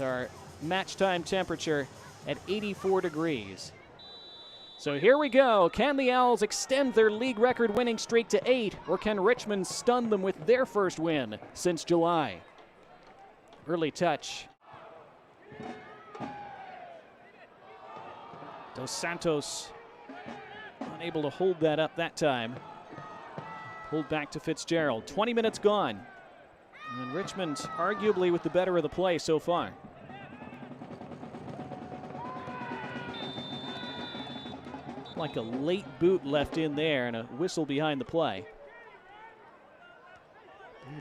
with our match time temperature at 84 degrees. So here we go. Can the Owls extend their league record winning streak to 8, or can Richmond stun them with their first win since July? Early touch. Dos Santos unable to hold that up that time. Pulled back to Fitzgerald. 20 minutes gone. And Richmond arguably with the better of the play so far. Like a late boot left in there and a whistle behind the play.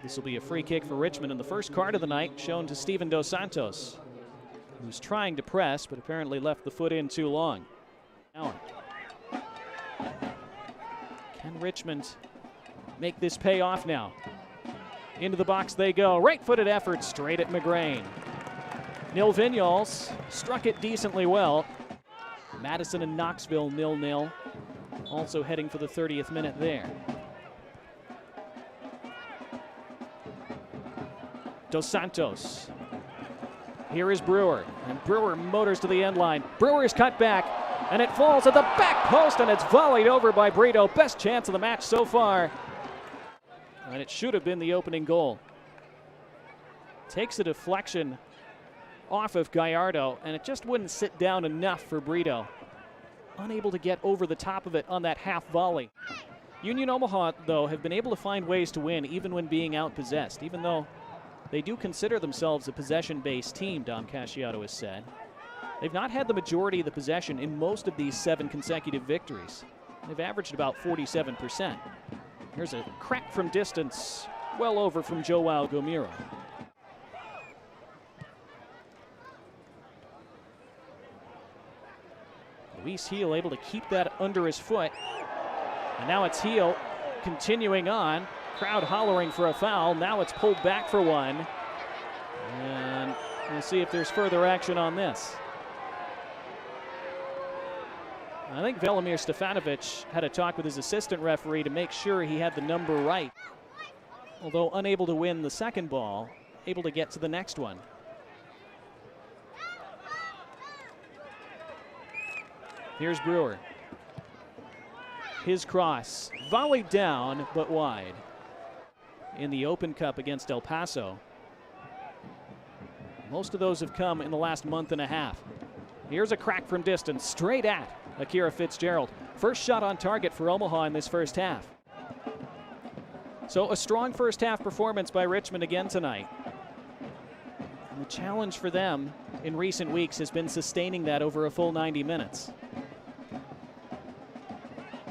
This will be a free kick for Richmond in the first card of the night, shown to Steven Dos Santos, who's trying to press but apparently left the foot in too long. Now, can Richmond make this pay off now? Into the box they go. Right-footed effort straight at McGrain. Nil Vignoles struck it decently well. Madison and Knoxville 0-0. Also heading for the 30th minute there. Dos Santos. Here is Brewer. And Brewer motors to the end line. Brewer is cut back. And it falls at the back post, and it's volleyed over by Brito. Best chance of the match so far. And it should have been the opening goal. Takes a deflection off of Gallardo, and it just wouldn't sit down enough for Brito. Unable to get over the top of it on that half volley. Union Omaha, though, have been able to find ways to win even when being outpossessed, even though they do consider themselves a possession-based team, Dom Casciato has said. They've not had the majority of the possession in most of these 7 consecutive victories. They've averaged about 47%. Here's a crack from distance, well over from Joao Gomiro. Luis Heel able to keep that under his foot. And now it's Heel continuing on. Crowd hollering for a foul. Now it's pulled back for one. And we'll see if there's further action on this. I think Velimir Stefanovic had a talk with his assistant referee to make sure he had the number right. Although unable to win the second ball, able to get to the next one. Here's Brewer. His cross, volleyed down, but wide. In the Open Cup against El Paso. Most of those have come in the last month and a half. Here's a crack from distance, straight at Akira Fitzgerald. First shot on target for Omaha in this first half. So a strong first half performance by Richmond again tonight. And the challenge for them in recent weeks has been sustaining that over a full 90 minutes.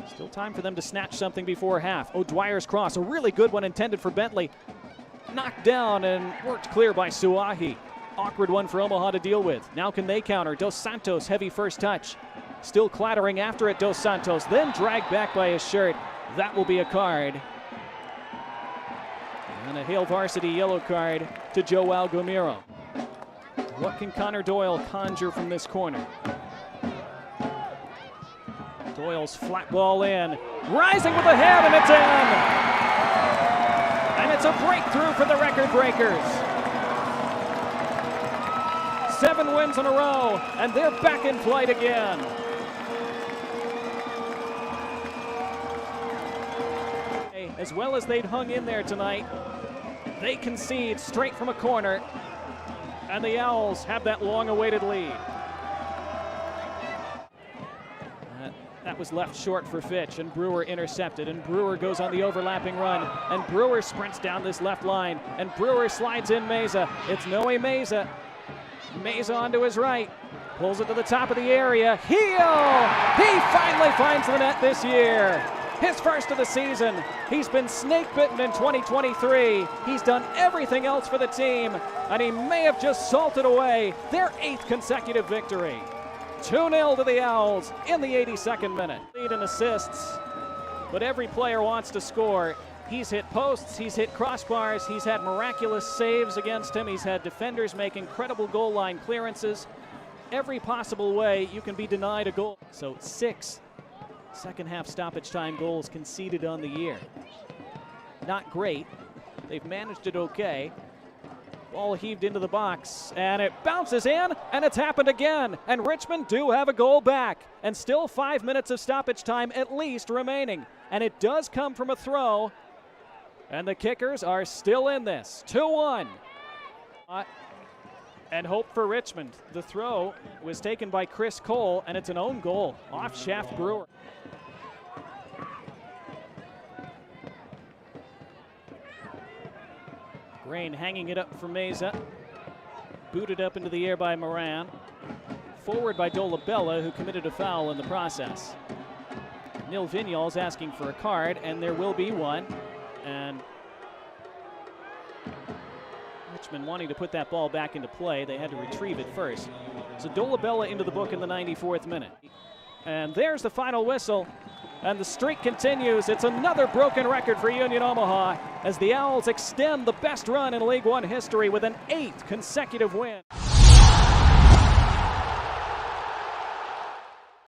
Still time for them to snatch something before half. O'Dwyer's cross, a really good one intended for Bentley. Knocked down and worked clear by Suahi. Awkward one for Omaha to deal with. Now can they counter? Dos Santos, heavy first touch. Still clattering after it, Dos Santos, then dragged back by his shirt. That will be a card. And a Hale varsity yellow card to Joao Gomiro. What can Connor Doyle conjure from this corner? Doyle's flat ball in. Rising with the head, and it's in! And it's a breakthrough for the record breakers. 7 wins in a row, and they're back in flight again. As well as they'd hung in there tonight, they concede straight from a corner, and the Owls have that long-awaited lead. That was left short for Fitch, and Brewer intercepted, and Brewer goes on the overlapping run, and Brewer sprints down this left line, and Brewer slides in Meza. It's Noe Meza. Meza onto his right, pulls it to the top of the area. Heel! He finally finds the net this year. His first of the season. He's been snake-bitten in 2023. He's done everything else for the team, and he may have just salted away their 8th consecutive victory. 2-0 to the Owls in the 82nd minute. Lead in assists, but every player wants to score. He's hit posts, he's hit crossbars, he's had miraculous saves against him, he's had defenders make incredible goal line clearances. Every possible way you can be denied a goal. So 6 second half stoppage time goals conceded on the year. Not great. They've managed it okay. Ball heaved into the box, and it bounces in, and it's happened again. And Richmond do have a goal back, and still 5 minutes of stoppage time at least remaining. And it does come from a throw, and the Kickers are still in this. 2-1. And hope for Richmond. The throw was taken by Chris Cole, and it's an own goal off Shaft Brewer. Grain hanging it up for Meza. Booted up into the air by Moran. Forward by Dolabella, who committed a foul in the process. Nil Vignals asking for a card, and there will be one. And Richmond wanting to put that ball back into play. They had to retrieve it first. So Dolabella into the book in the 94th minute. And there's the final whistle. And the streak continues. It's another broken record for Union Omaha as the Owls extend the best run in League One history with an 8th consecutive win.